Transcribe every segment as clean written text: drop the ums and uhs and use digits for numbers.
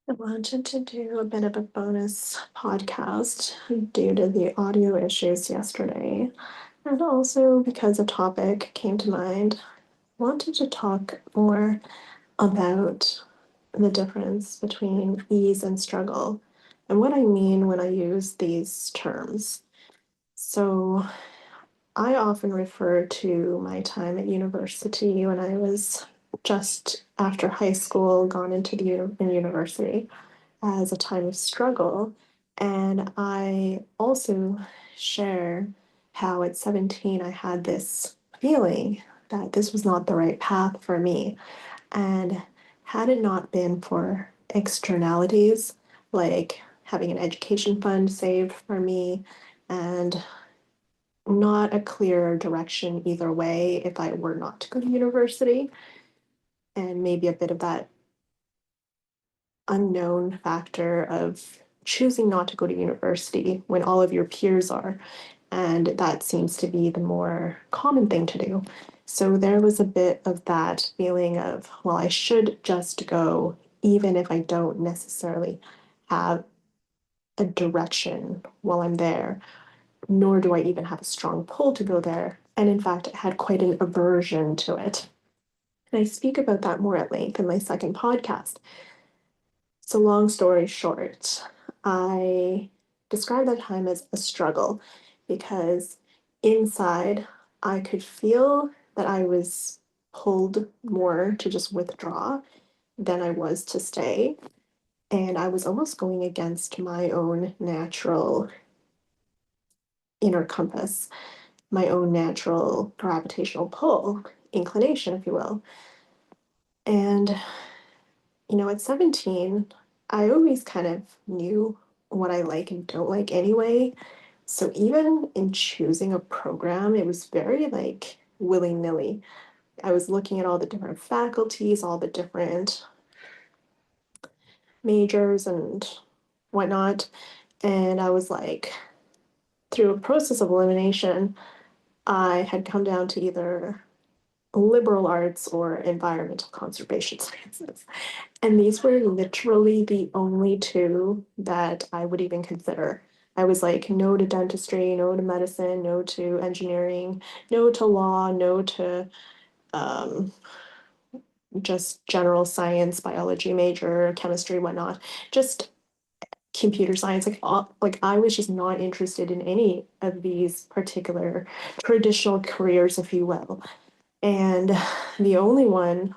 I wanted to do a bit of a bonus podcast due to the audio issues yesterday, and also because a topic came to mind. I wanted to talk more about the difference between ease and struggle and what I mean when I use these terms. So, I often refer to my time at university when I was just after high school, gone into the university as a time of struggle. And I also share how at 17 I had this feeling that this was not the right path for me. And had it not been for externalities like having an education fund saved for me and not a clear direction either way if I were not to go to university, and maybe a bit of that unknown factor of choosing not to go to university when all of your peers are. And that seems to be the more common thing to do. So there was a bit of that feeling of, well, I should just go, even if I don't necessarily have a direction while I'm there, nor do I even have a strong pull to go there. And in fact, I had quite an aversion to it. And I speak about that more at length in my second podcast. So, long story short, I describe that time as a struggle because inside I could feel that I was pulled more to just withdraw than I was to stay. And I was almost going against my own natural inner compass, my own natural gravitational pull, inclination, if you will. And at 17, I always kind of knew what I like and don't like anyway. So even in choosing a program, it was very like willy-nilly. I was looking at all the different faculties, all the different majors and whatnot. And I was like, through a process of elimination, I had come down to either liberal arts or environmental conservation sciences. And these were literally the only two that I would even consider. I was like, no to dentistry, no to medicine, no to engineering, no to law, no to um, just general science, biology major, chemistry, whatnot. Just computer science, like I was just not interested in any of these particular traditional careers, if you will. And the only one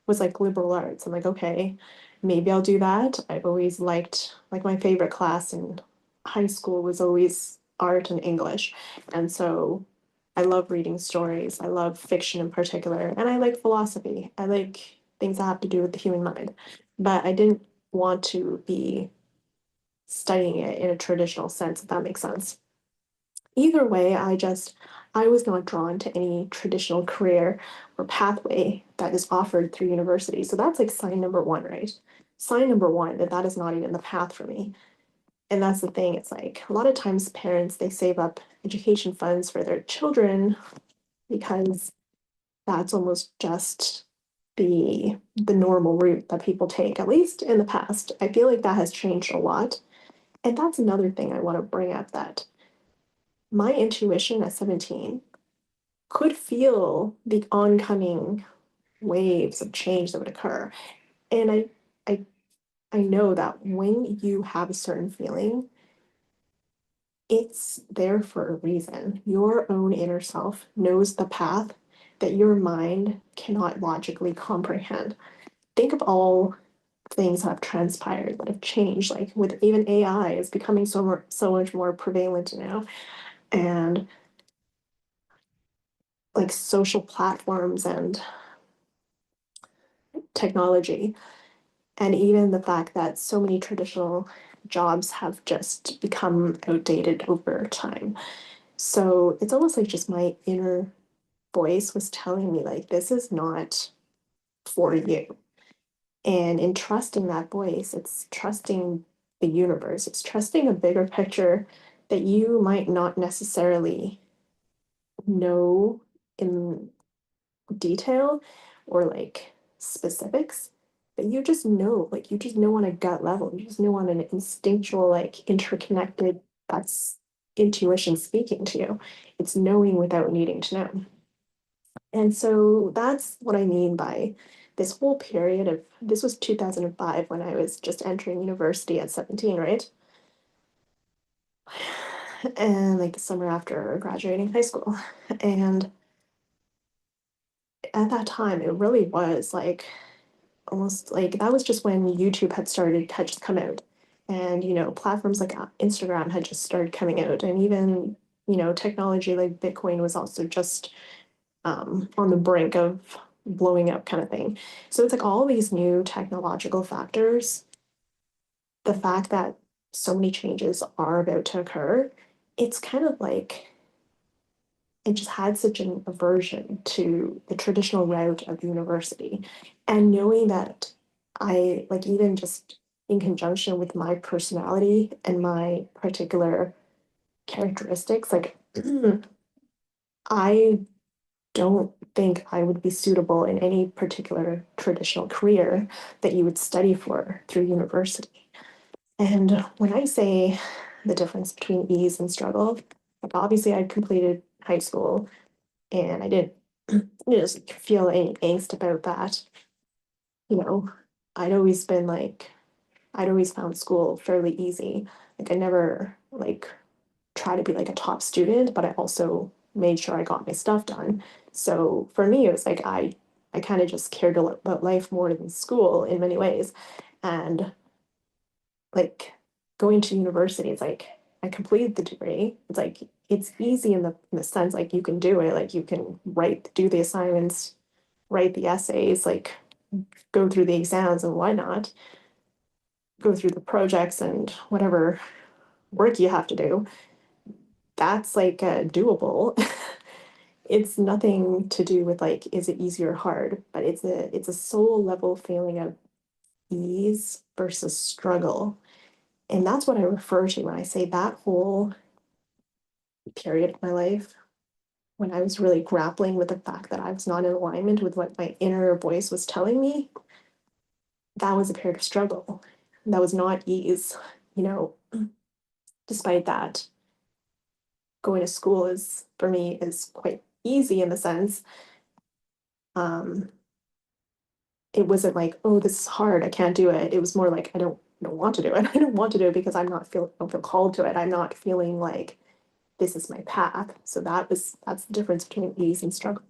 was like liberal arts. I'm like, okay, maybe I'll do that. I've always liked like my favorite class in high school was always art and English. And so I love reading stories. I love fiction in particular, and I like philosophy. I like things that have to do with the human mind. But I didn't want to be studying it in a traditional sense, if that makes sense. Either way, I was not drawn to any traditional career or pathway that is offered through university. So that's like sign number one, right? Sign number one that that is not even the path for me. And that's the thing. It's like a lot of times parents they save up education funds for their children because that's almost just the normal route that people take, at least in the past. I feel like that has changed a lot. And that's another thing I want to bring up that my intuition at 17 could feel the oncoming waves of change that would occur. And I I know that when you have a certain feeling, it's there for a reason. Your own inner self knows the path that your mind cannot logically comprehend. Think of all things that have transpired, that have changed, like with even AI is becoming so much more prevalent now. And like social platforms and technology, and even the fact that so many traditional jobs have just become outdated over time. So it's almost like just my inner voice was telling me, like, this is not for you. And in trusting that voice, it's trusting the universe, it's trusting a bigger picture that you might not necessarily know in detail or like specifics, that you just know on a gut level, you just know on an instinctual, like interconnected, that's intuition speaking to you. It's knowing without needing to know. And so that's what I mean by this whole period of this was 2005 when I was just entering university at 17, right? And like the summer after graduating high school. And at that time, it really was like almost like that was just when YouTube had just come out. And, platforms like Instagram had just started coming out. And even, technology like Bitcoin was also just on the brink of blowing up kind of thing. So it's like all these new technological factors, the fact that so many changes are about to occur, it's kind of like I just had such an aversion to the traditional route of university. And knowing that I, like, even just in conjunction with my personality and my particular characteristics, like, I don't think I would be suitable in any particular traditional career that you would study for through university. And when I say the difference between ease and struggle, like obviously I completed high school and I didn't just feel any angst about that. You know, I'd always been like, I'd always found school fairly easy. Like I never like try to be like a top student, but I also made sure I got my stuff done. So for me, it was like I kind of just cared about life more than school in many ways. And like going to university, it's like I completed the degree. It's like it's easy in the sense like you can do it, like you can do the assignments, write the essays, like go through the exams and whatnot, go through the projects and whatever work you have to do. That's like doable. It's nothing to do with like is it easy or hard, but it's a soul level feeling of ease versus struggle. And that's what I refer to when I say that whole period of my life when I was really grappling with the fact that I was not in alignment with what my inner voice was telling me. That was a period of struggle. That was not ease. You know, despite that, going to school is for me is quite easy in the sense um it wasn't like, oh, this is hard, I can't do it. It was more like I don't want to do it. I don't want to do it because I don't feel called to it. I'm not feeling like this is my path. So that's the difference between ease and struggle.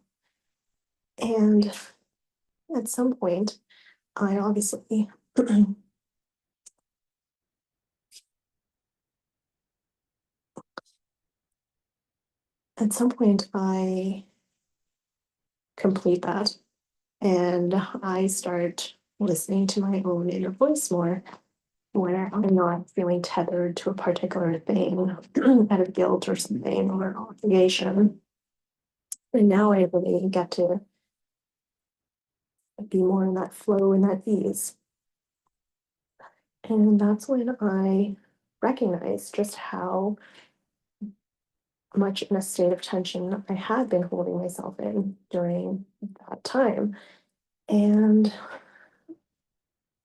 And at some point, I obviously at some point I complete that and I start listening to my own inner voice more, where I'm not feeling tethered to a particular thing out of guilt or something or obligation. And now I really get to be more in that flow and that ease. And that's when I recognize just how much in a state of tension I had been holding myself in during that time. And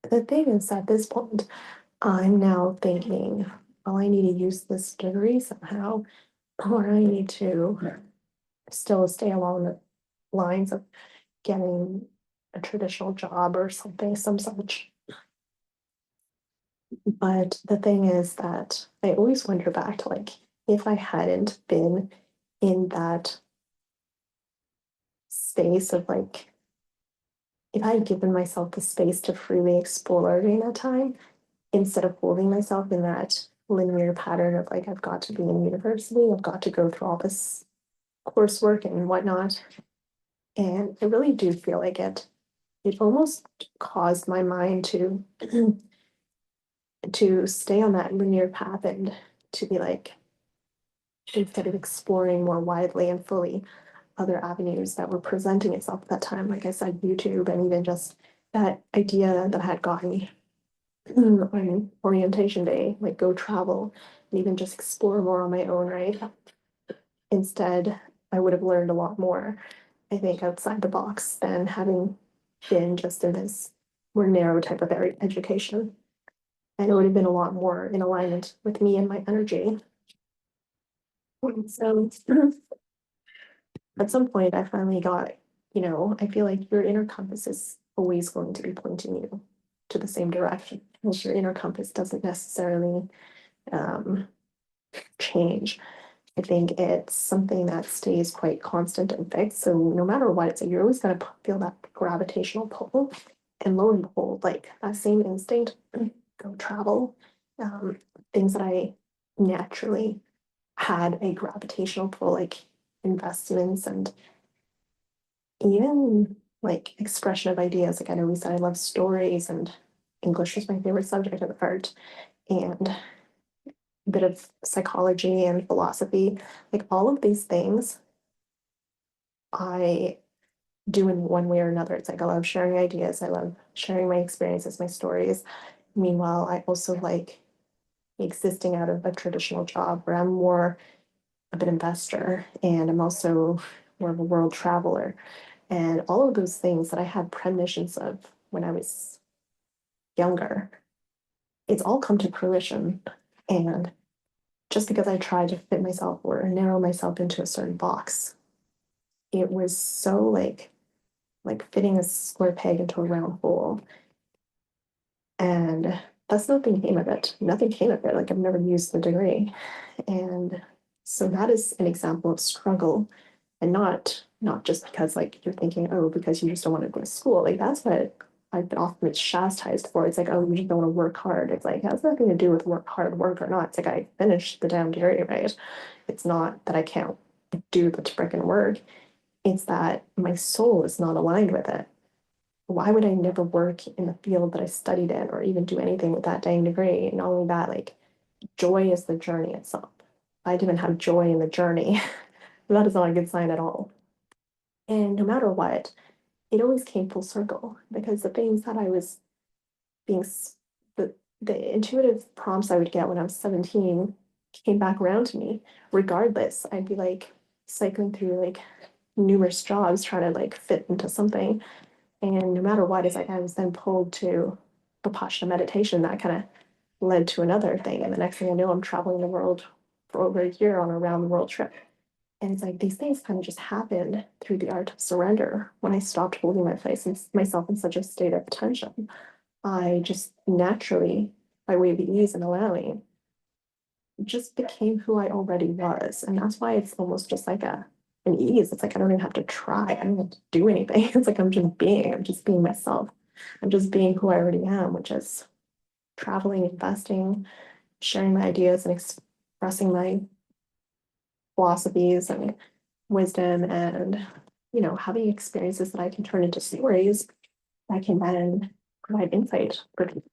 the thing is, at this point, I'm now thinking, well, I need to use this degree somehow, or I need to still stay along the lines of getting a traditional job or something, some such. But the thing is that I always wonder back to like, if I hadn't been in that space of like, if I had given myself the space to freely explore during that time, instead of holding myself in that linear pattern of like, I've got to be in university, I've got to go through all this coursework and whatnot. And I really do feel like it almost caused my mind to stay on that linear path and to be like, instead of exploring more widely and fully other avenues that were presenting itself at that time, like I said, YouTube, and even just that idea that I had gotten on orientation day, like go travel and even just explore more on my own, right? Instead, I would have learned a lot more, I think, outside the box than having been just in this more narrow type of education. And it would have been a lot more in alignment with me and my energy. So at some point, I finally got, I feel like your inner compass is always going to be pointing you to the same direction. And your inner compass doesn't necessarily um, change. I think it's something that stays quite constant and fixed. So no matter what, it's like you're always going to feel that gravitational pull. And lo and behold, like that same instinct, go travel, um, things that I naturally had a gravitational pull, like investments and even like expression of ideas. Like I always said, I love stories, and English was my favorite subject of art, and a bit of psychology and philosophy. Like all of these things I do in one way or another. It's like I love sharing ideas, I love sharing my experiences, my stories. Meanwhile, I also like existing out of a traditional job where I'm more of an investor and I'm also more of a world traveler. And all of those things that I had premonitions of when I was younger, it's all come to fruition. And just because I tried to fit myself or narrow myself into a certain box, it was so like fitting a square peg into a round hole. And that's nothing came of it. Nothing came of it. Like I've never used the degree. And so that is an example of struggle, and not just because like you're thinking, oh, because you just don't want to go to school. Like that's what I've been often chastised for. It's like, oh, you just don't want to work hard. It's like, it has nothing to do with hard work or not. It's like I finished the damn degree, right? It's not that I can't do the frickin' work. It's that my soul is not aligned with it. Why would I never work in the field that I studied in or even do anything with that dang degree? And not only that, like joy is the journey itself. I didn't have joy in the journey. That is not a good sign at all. And no matter what, it always came full circle because the things that I was being, the intuitive prompts I would get when I was 17 came back around to me. Regardless, I'd be like cycling through like numerous jobs trying to like fit into something. And no matter what, it's like I was then pulled to Vipassana meditation. That kind of led to another thing. And the next thing I know, I'm traveling the world for over a year on a round the world trip. And it's like these things kind of just happened through the art of surrender when I stopped holding my place and myself in such a state of tension. I just naturally, by way of ease and allowing, just became who I already was. And that's why it's almost just like an ease. It's like I don't even have to try. I don't have to do anything. It's like I'm just being. I'm just being myself. I'm just being who I already am, which is traveling, investing, sharing my ideas and expressing my philosophies and wisdom and having experiences that I can turn into stories that can then provide insight for people.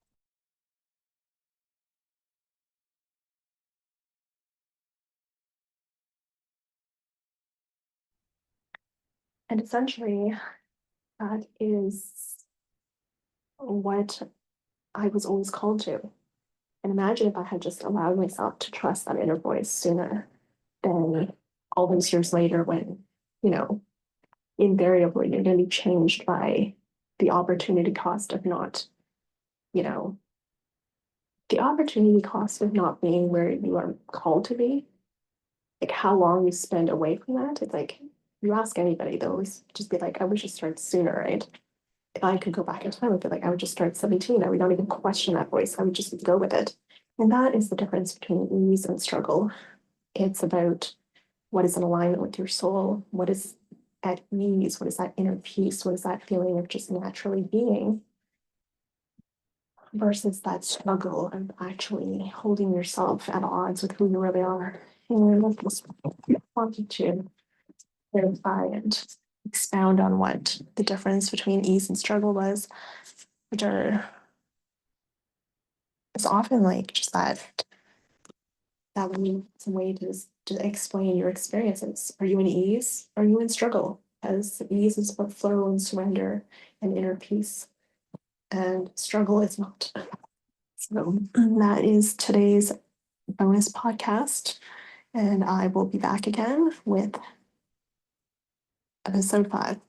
And essentially, that is what I was always called to. And imagine if I had just allowed myself to trust that inner voice sooner than all those years later when, you know, invariably you're going to be changed by the opportunity cost of not, you know, the opportunity cost of not being where you are called to be, like how long you spend away from that. It's like you ask anybody, they'll always just be like, I wish it started sooner, right? If I could go back in time, I'd be like, I would just start 17. I would not even question that voice. I would just go with it. And that is the difference between ease and struggle. It's about what is in alignment with your soul, what is at ease, what is that inner peace, what is that feeling of just naturally being, versus that struggle of actually holding yourself at odds with who you really are. And I just wanted to clarify and expound on what the difference between ease and struggle was, which are it's often like just that way to explain your experiences. Are you in ease? Are you in struggle? As ease is about flow and surrender and inner peace, and struggle is not. So that is today's bonus podcast, and I will be back again with episode 5.